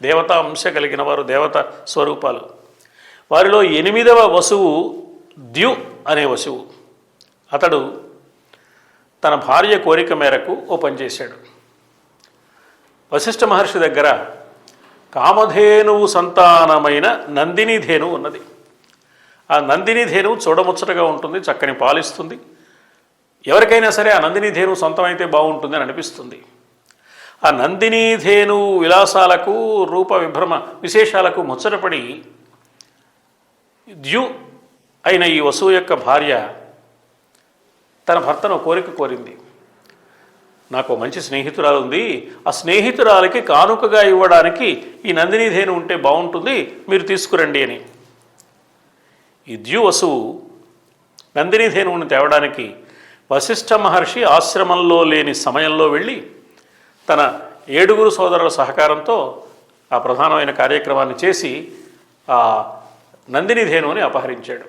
దేవతా అంశ కలిగిన వారు, దేవత స్వరూపాలు. వారిలో 8వ వసువు ద్యు అనే వసువు. అతడు తన భార్య కోరిక మేరకు ఓ పని చేశాడు. వశిష్ఠ మహర్షి దగ్గర కామధేనువు సంతానమైన నందిని ధేనువు ఉన్నది. ఆ నందిని ధేనువు చూడముచ్చటగా ఉంటుంది, చక్కని పాలిస్తుంది. ఎవరికైనా సరే ఆ నందిని ధేనువు సొంతమైతే బాగుంటుంది అని అనిపిస్తుంది. ఆ నందిని ధేనువు విలాసాలకు, రూప విభ్రమ విశేషాలకు ముచ్చటపడి ద్యు అయిన ఈ వసువు యొక్క భార్య తన భర్తను కోరిక కోరింది. నాకు మంచి స్నేహితురాలు ఉంది, ఆ స్నేహితురాలకి కానుకగా ఇవ్వడానికి ఈ నందిని ధేను ఉంటే బాగుంటుంది, మీరు తీసుకురండి అని. ఈ ద్యు వసువు నందిని ధేనువుని తేవడానికి వశిష్ఠ మహర్షి ఆశ్రమంలో లేని సమయంలో వెళ్ళి తన 7 సోదరుల సహకారంతో ఆ ప్రధానమైన కార్యక్రమాన్ని చేసి ఆ నందిని ధేనువుని అపహరించాడు.